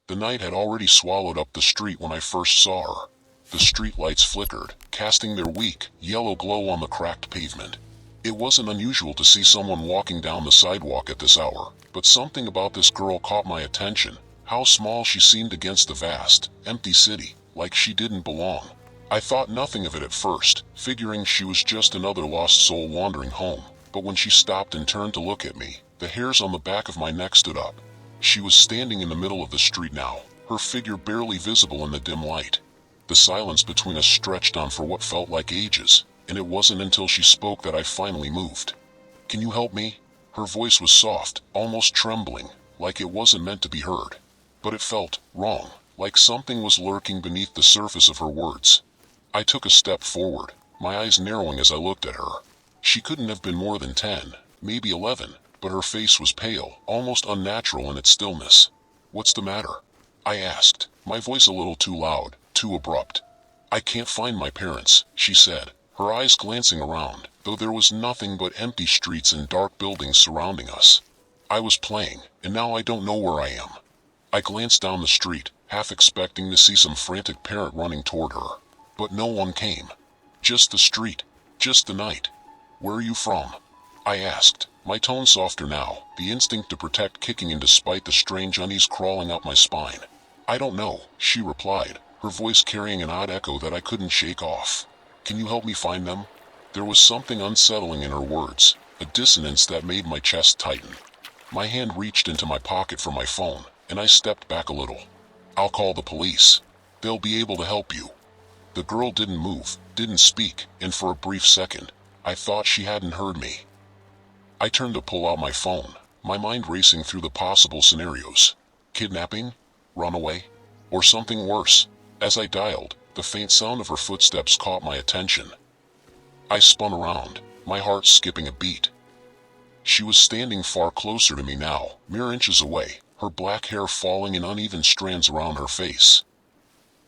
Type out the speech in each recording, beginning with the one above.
The night had already swallowed up the street when I first saw her. The street lights flickered, casting their weak, yellow glow on the cracked pavement. It wasn't unusual to see someone walking down the sidewalk at this hour, but something about this girl caught my attention. How small she seemed against the vast, empty city, like she didn't belong. I thought nothing of it at first, figuring she was just another lost soul wandering home. But when she stopped and turned to look at me, the hairs on the back of my neck stood up. She was standing in the middle of the street now, her figure barely visible in the dim light. The silence between us stretched on for what felt like ages, and it wasn't until she spoke that I finally moved. "Can you help me?" Her voice was soft, almost trembling, like it wasn't meant to be heard. But it felt wrong, like something was lurking beneath the surface of her words. I took a step forward, my eyes narrowing as I looked at her. She couldn't have been more than 10, maybe 11, but her face was pale, almost unnatural in its stillness. "What's the matter?" I asked, my voice a little too loud, too abrupt. "I can't find my parents," she said, her eyes glancing around, though there was nothing but empty streets and dark buildings surrounding us. "I was playing, and now I don't know where I am." I glanced down the street, half expecting to see some frantic parent running toward her. But no one came. Just the street. Just the night. "Where are you from?" I asked, my tone softer now, the instinct to protect kicking in despite the strange unease crawling up my spine. "I don't know," she replied, her voice carrying an odd echo that I couldn't shake off. "Can you help me find them?" There was something unsettling in her words, a dissonance that made my chest tighten. My hand reached into my pocket for my phone, and I stepped back a little. "I'll call the police. They'll be able to help you." The girl didn't move, didn't speak, and for a brief second, I thought she hadn't heard me. I turned to pull out my phone, my mind racing through the possible scenarios. Kidnapping? Runaway? Or something worse? As I dialed, the faint sound of her footsteps caught my attention. I spun around, my heart skipping a beat. She was standing far closer to me now, mere inches away, her black hair falling in uneven strands around her face.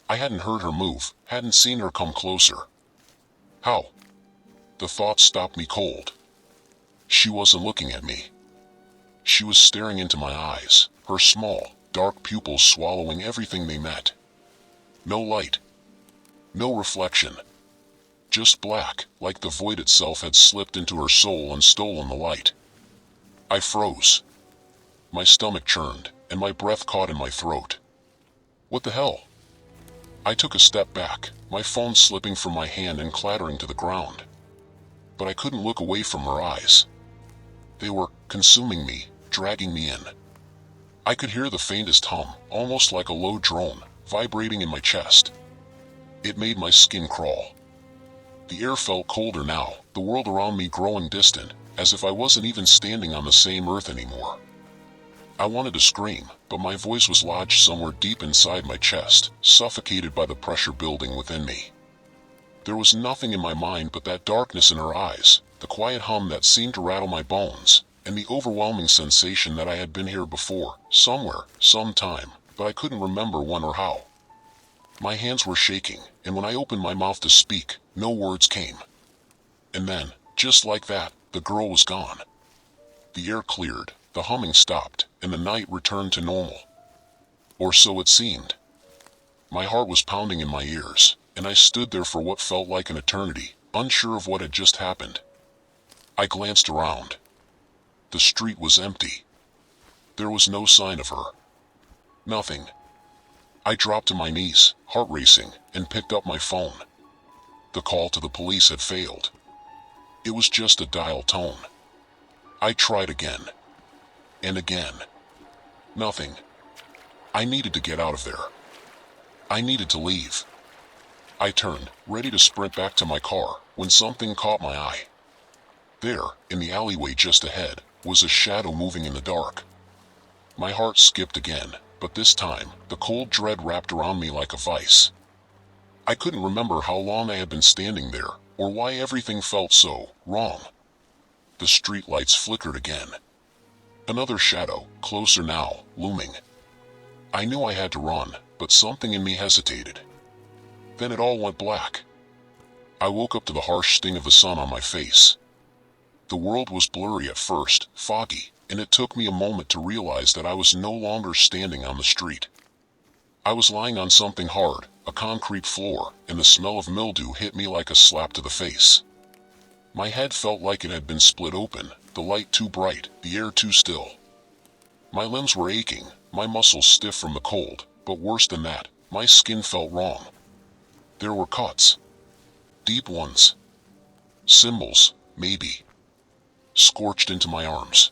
I hadn't heard her move, hadn't seen her come closer. How? The thought stopped me cold. She wasn't looking at me. She was staring into my eyes, her small, dark pupils swallowing everything they met. No light. No reflection. Just black, like the void itself had slipped into her soul and stolen the light. I froze. My stomach churned, and my breath caught in my throat. What the hell? I took a step back, my phone slipping from my hand and clattering to the ground. But I couldn't look away from her eyes. They were consuming me, dragging me in. I could hear the faintest hum, almost like a low drone, vibrating in my chest. It made my skin crawl. The air felt colder now, the world around me growing distant, as if I wasn't even standing on the same earth anymore. I wanted to scream, but my voice was lodged somewhere deep inside my chest, suffocated by the pressure building within me. There was nothing in my mind but that darkness in her eyes, the quiet hum that seemed to rattle my bones, and the overwhelming sensation that I had been here before, somewhere, sometime, but I couldn't remember when or how. My hands were shaking, and when I opened my mouth to speak, no words came. And then, just like that, the girl was gone. The air cleared, the humming stopped, and the night returned to normal. Or so it seemed. My heart was pounding in my ears, and I stood there for what felt like an eternity, unsure of what had just happened. I glanced around. The street was empty. There was no sign of her. Nothing. I dropped to my knees, heart racing, and picked up my phone. The call to the police had failed. It was just a dial tone. I tried again. And again. Nothing. I needed to get out of there. I needed to leave. I turned, ready to sprint back to my car, when something caught my eye. There, in the alleyway just ahead, was a shadow moving in the dark. My heart skipped again, but this time, the cold dread wrapped around me like a vice. I couldn't remember how long I had been standing there, or why everything felt so wrong. The streetlights flickered again. Another shadow, closer now, looming. I knew I had to run, but something in me hesitated. Then it all went black. I woke up to the harsh sting of the sun on my face. The world was blurry at first, foggy, and it took me a moment to realize that I was no longer standing on the street. I was lying on something hard, a concrete floor, and the smell of mildew hit me like a slap to the face. My head felt like it had been split open, the light too bright, the air too still. My limbs were aching, my muscles stiff from the cold, but worse than that, my skin felt wrong. There were cuts. Deep ones. Symbols, maybe. Scorched into my arms.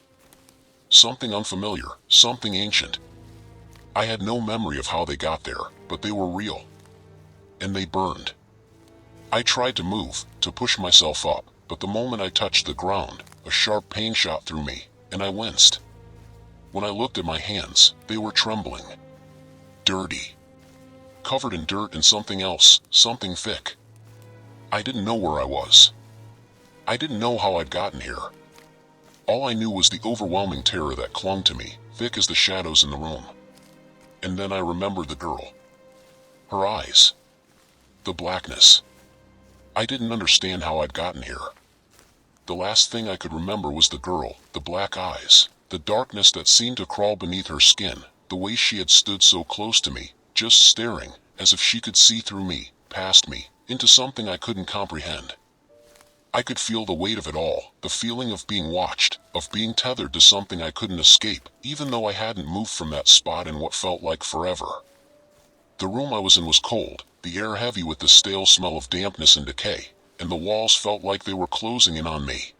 Something unfamiliar, something ancient. I had no memory of how they got there, but they were real. And they burned. I tried to move, to push myself up, but the moment I touched the ground, a sharp pain shot through me, and I winced. When I looked at my hands, they were trembling. Dirty. Covered in dirt and something else, something thick. I didn't know where I was. I didn't know how I'd gotten here. All I knew was the overwhelming terror that clung to me, thick as the shadows in the room. And then I remembered the girl. Her eyes. The blackness. I didn't understand how I'd gotten here. The last thing I could remember was the girl, the black eyes, the darkness that seemed to crawl beneath her skin, the way she had stood so close to me, just staring, as if she could see through me, past me, into something I couldn't comprehend. I could feel the weight of it all, the feeling of being watched, of being tethered to something I couldn't escape, even though I hadn't moved from that spot in what felt like forever. The room I was in was cold, the air heavy with the stale smell of dampness and decay, and the walls felt like they were closing in on me.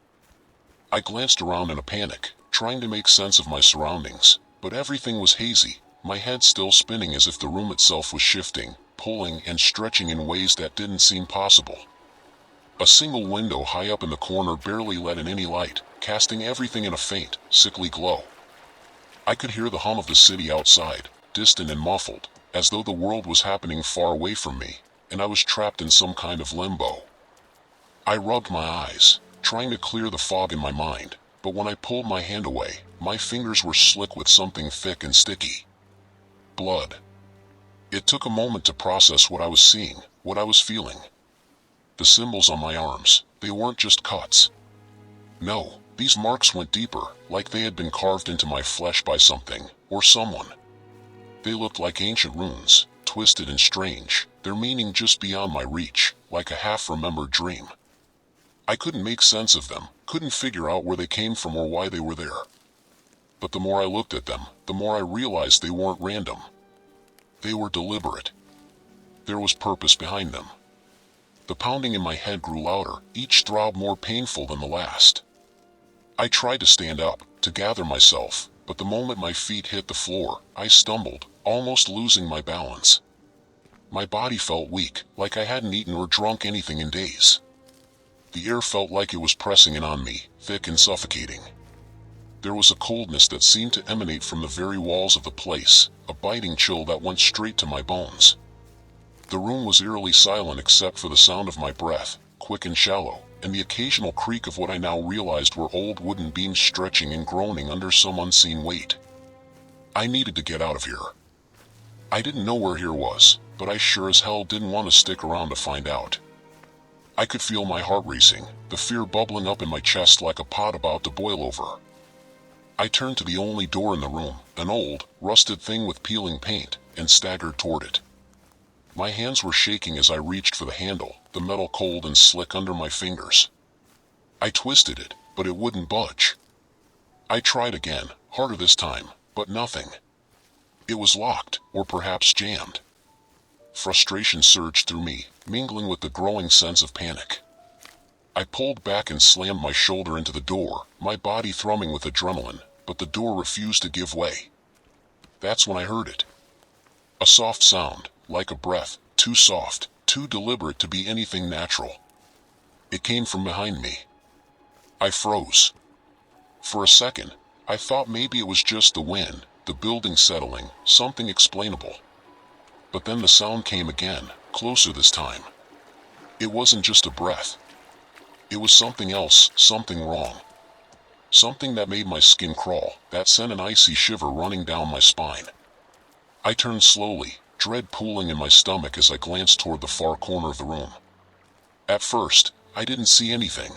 I glanced around in a panic, trying to make sense of my surroundings, but everything was hazy, my head still spinning as if the room itself was shifting, pulling and stretching in ways that didn't seem possible. A single window high up in the corner barely let in any light, casting everything in a faint, sickly glow. I could hear the hum of the city outside, distant and muffled, as though the world was happening far away from me, and I was trapped in some kind of limbo. I rubbed my eyes, trying to clear the fog in my mind, but when I pulled my hand away, my fingers were slick with something thick and sticky. Blood. It took a moment to process what I was seeing, what I was feeling. The symbols on my arms, they weren't just cuts. No, these marks went deeper, like they had been carved into my flesh by something, or someone. They looked like ancient runes, twisted and strange, their meaning just beyond my reach, like a half-remembered dream. I couldn't make sense of them, couldn't figure out where they came from or why they were there. But the more I looked at them, the more I realized they weren't random. They were deliberate. There was purpose behind them. The pounding in my head grew louder, each throb more painful than the last. I tried to stand up, to gather myself, but the moment my feet hit the floor, I stumbled, almost losing my balance. My body felt weak, like I hadn't eaten or drunk anything in days. The air felt like it was pressing in on me, thick and suffocating. There was a coldness that seemed to emanate from the very walls of the place, a biting chill that went straight to my bones. The room was eerily silent except for the sound of my breath, quick and shallow, and the occasional creak of what I now realized were old wooden beams stretching and groaning under some unseen weight. I needed to get out of here. I didn't know where here was, but I sure as hell didn't want to stick around to find out. I could feel my heart racing, the fear bubbling up in my chest like a pot about to boil over. I turned to the only door in the room, an old, rusted thing with peeling paint, and staggered toward it. My hands were shaking as I reached for the handle, the metal cold and slick under my fingers. I twisted it, but it wouldn't budge. I tried again, harder this time, but nothing. It was locked, or perhaps jammed. Frustration surged through me, mingling with the growing sense of panic. I pulled back and slammed my shoulder into the door, my body thrumming with adrenaline, but the door refused to give way. That's when I heard it. A soft sound, like a breath, too soft, too deliberate to be anything natural. It came from behind me. I froze. For a second, I thought maybe it was just the wind, the building settling, something explainable. But then the sound came again, closer this time. It wasn't just a breath. It was something else, something wrong. Something that made my skin crawl, that sent an icy shiver running down my spine. I turned slowly, dread pooling in my stomach as I glanced toward the far corner of the room. At first, I didn't see anything.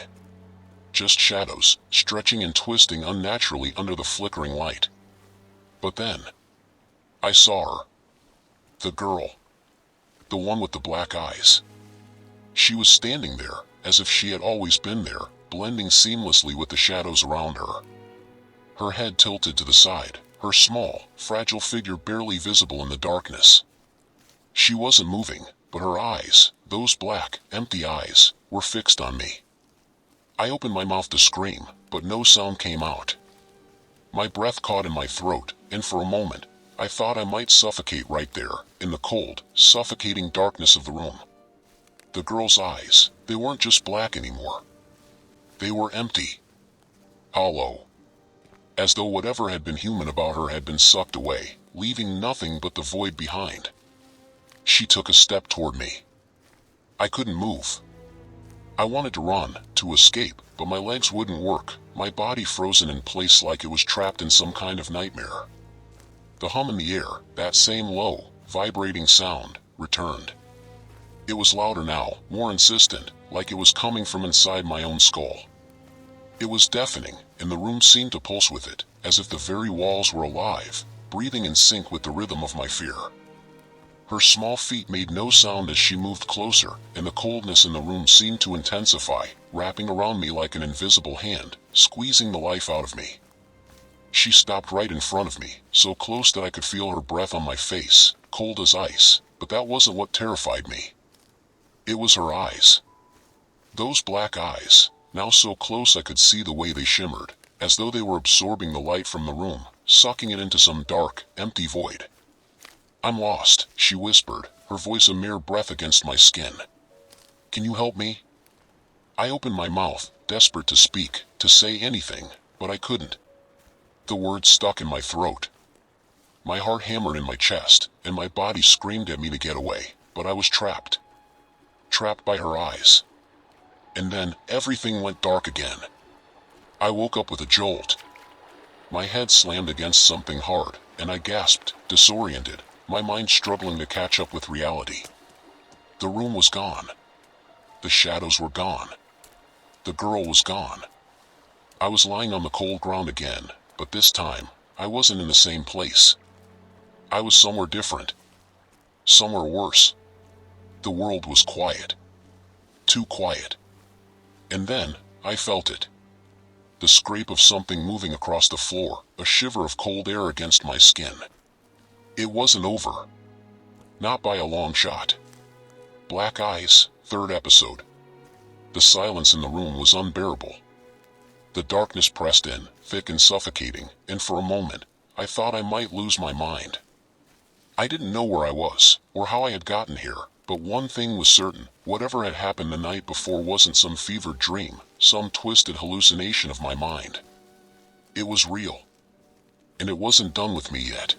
Just shadows, stretching and twisting unnaturally under the flickering light. But then, I saw her. The girl. The one with the black eyes. She was standing there, as if she had always been there, blending seamlessly with the shadows around her. Her head tilted to the side, her small, fragile figure barely visible in the darkness. She wasn't moving, but her eyes, those black, empty eyes, were fixed on me. I opened my mouth to scream, but no sound came out. My breath caught in my throat, and for a moment, I thought I might suffocate right there, in the cold, suffocating darkness of the room. The girl's eyes, they weren't just black anymore. They were empty. Hollow. As though whatever had been human about her had been sucked away, leaving nothing but the void behind. She took a step toward me. I couldn't move. I wanted to run, to escape, but my legs wouldn't work, my body frozen in place like it was trapped in some kind of nightmare. The hum in the air, that same low, vibrating sound, returned. It was louder now, more insistent, like it was coming from inside my own skull. It was deafening, and the room seemed to pulse with it, as if the very walls were alive, breathing in sync with the rhythm of my fear. Her small feet made no sound as she moved closer, and the coldness in the room seemed to intensify, wrapping around me like an invisible hand, squeezing the life out of me. She stopped right in front of me, so close that I could feel her breath on my face, cold as ice, but that wasn't what terrified me. It was her eyes. Those black eyes, now so close I could see the way they shimmered, as though they were absorbing the light from the room, sucking it into some dark, empty void. "I'm lost," she whispered, her voice a mere breath against my skin. "Can you help me?" I opened my mouth, desperate to speak, to say anything, but I couldn't. The words stuck in my throat. My heart hammered in my chest, and my body screamed at me to get away, but I was trapped. Trapped by her eyes. And then, everything went dark again. I woke up with a jolt. My head slammed against something hard, and I gasped, disoriented, my mind struggling to catch up with reality. The room was gone. The shadows were gone. The girl was gone. I was lying on the cold ground again, but this time, I wasn't in the same place. I was somewhere different. Somewhere worse. The world was quiet. Too quiet. And then, I felt it. The scrape of something moving across the floor, a shiver of cold air against my skin. It wasn't over. Not by a long shot. Black Eyes, 3rd episode. The silence in the room was unbearable. The darkness pressed in, thick and suffocating, and for a moment, I thought I might lose my mind. I didn't know where I was, or how I had gotten here, but one thing was certain, whatever had happened the night before wasn't some fevered dream, some twisted hallucination of my mind. It was real. And it wasn't done with me yet.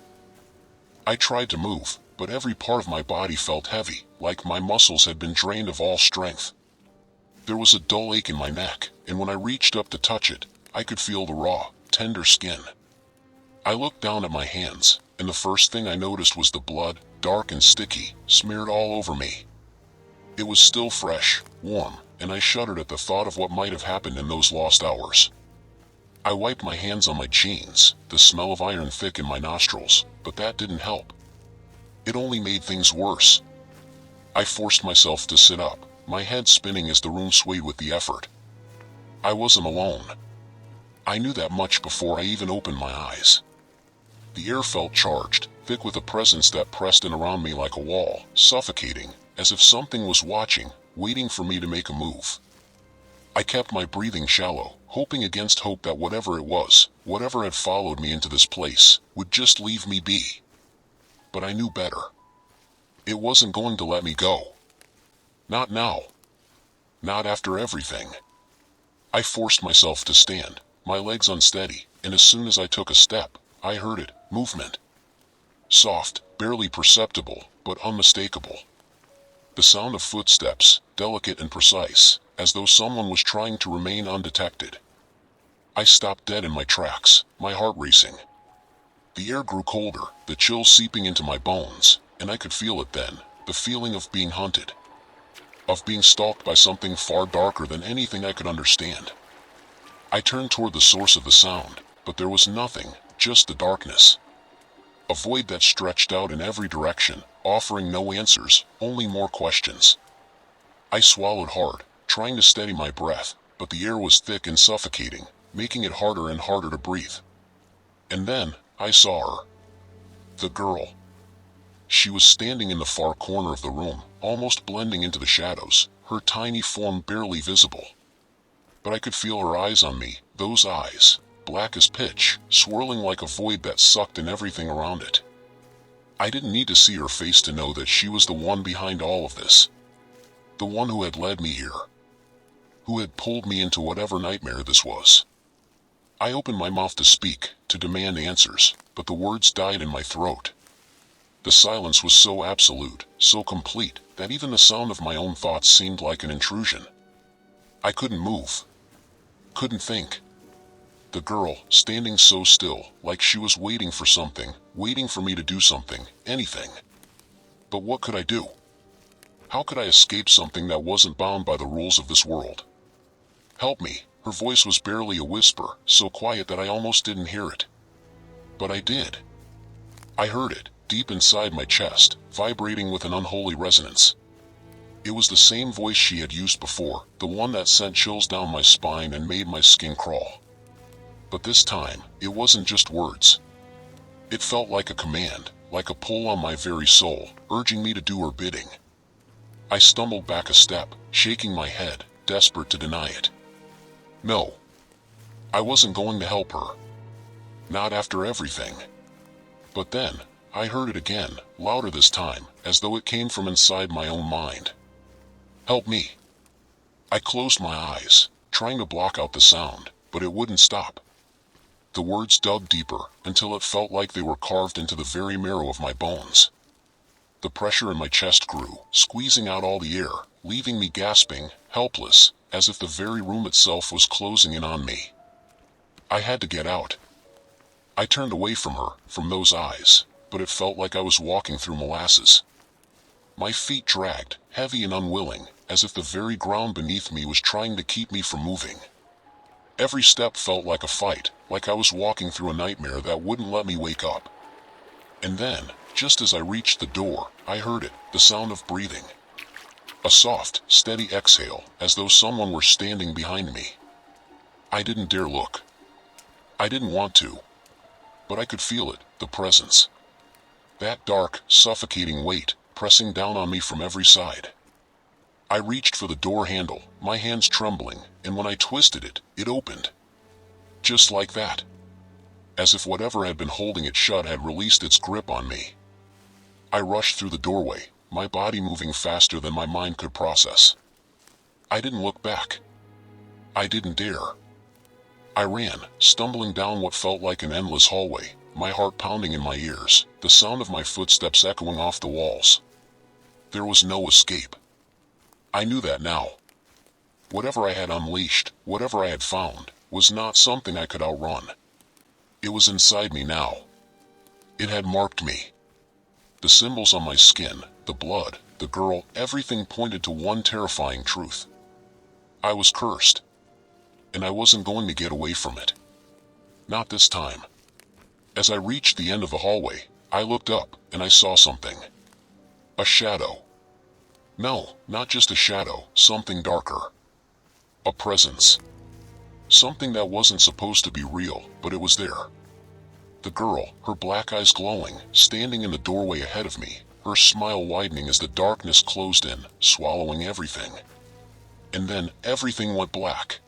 I tried to move, but every part of my body felt heavy, like my muscles had been drained of all strength. There was a dull ache in my neck, and when I reached up to touch it, I could feel the raw, tender skin. I looked down at my hands, and the first thing I noticed was the blood, dark and sticky, smeared all over me. It was still fresh, warm, and I shuddered at the thought of what might have happened in those lost hours. I wiped my hands on my jeans, the smell of iron thick in my nostrils, but that didn't help. It only made things worse. I forced myself to sit up, my head spinning as the room swayed with the effort. I wasn't alone. I knew that much before I even opened my eyes. The air felt charged, thick with a presence that pressed in around me like a wall, suffocating, as if something was watching, waiting for me to make a move. I kept my breathing shallow, hoping against hope that whatever it was, whatever had followed me into this place, would just leave me be. But I knew better. It wasn't going to let me go. Not now. Not after everything. I forced myself to stand, my legs unsteady, and as soon as I took a step, I heard it, movement. Soft, barely perceptible, but unmistakable. The sound of footsteps, delicate and precise, as though someone was trying to remain undetected. I stopped dead in my tracks, my heart racing. The air grew colder, the chill seeping into my bones, and I could feel it then, the feeling of being hunted. Of being stalked by something far darker than anything I could understand. I turned toward the source of the sound, but there was nothing, just the darkness. A void that stretched out in every direction, offering no answers, only more questions. I swallowed hard, trying to steady my breath, but the air was thick and suffocating, making it harder and harder to breathe. And then, I saw her. The girl. She was standing in the far corner of the room, almost blending into the shadows, her tiny form barely visible. But I could feel her eyes on me, those eyes, black as pitch, swirling like a void that sucked in everything around it. I didn't need to see her face to know that she was the one behind all of this. The one who had led me here. Who had pulled me into whatever nightmare this was. I opened my mouth to speak, to demand answers, but the words died in my throat. The silence was so absolute, so complete, that even the sound of my own thoughts seemed like an intrusion. I couldn't move. Couldn't think. The girl, standing so still, like she was waiting for something, waiting for me to do something, anything. But what could I do? How could I escape something that wasn't bound by the rules of this world? Help me. Her voice was barely a whisper, so quiet that I almost didn't hear it. But I did. I heard it, deep inside my chest, vibrating with an unholy resonance. It was the same voice she had used before, the one that sent chills down my spine and made my skin crawl. But this time, it wasn't just words. It felt like a command, like a pull on my very soul, urging me to do her bidding. I stumbled back a step, shaking my head, desperate to deny it. No. I wasn't going to help her. Not after everything. But then, I heard it again, louder this time, as though it came from inside my own mind. Help me. I closed my eyes, trying to block out the sound, but it wouldn't stop. The words dug deeper, until it felt like they were carved into the very marrow of my bones. The pressure in my chest grew, squeezing out all the air, leaving me gasping, helpless, as if the very room itself was closing in on me. I had to get out. I turned away from her, from those eyes, but it felt like I was walking through molasses. My feet dragged, heavy and unwilling, as if the very ground beneath me was trying to keep me from moving. Every step felt like a fight, like I was walking through a nightmare that wouldn't let me wake up. And then, just as I reached the door, I heard it, the sound of breathing. A soft, steady exhale, as though someone were standing behind me. I didn't dare look. I didn't want to. But I could feel it, the presence. That dark, suffocating weight, pressing down on me from every side. I reached for the door handle, my hands trembling, and when I twisted it, it opened. Just like that. As if whatever had been holding it shut had released its grip on me. I rushed through the doorway, my body moving faster than my mind could process. I didn't look back. I didn't dare. I ran, stumbling down what felt like an endless hallway, my heart pounding in my ears, the sound of my footsteps echoing off the walls. There was no escape. I knew that now. Whatever I had unleashed, whatever I had found, was not something I could outrun. It was inside me now. It had marked me. The symbols on my skin, the blood, the girl, everything pointed to one terrifying truth. I was cursed. And I wasn't going to get away from it. Not this time. As I reached the end of the hallway, I looked up, and I saw something. A shadow. No, not just a shadow, something darker. A presence. Something that wasn't supposed to be real, but it was there. The girl, her black eyes glowing, standing in the doorway ahead of me, her smile widening as the darkness closed in, swallowing everything. And then, everything went black.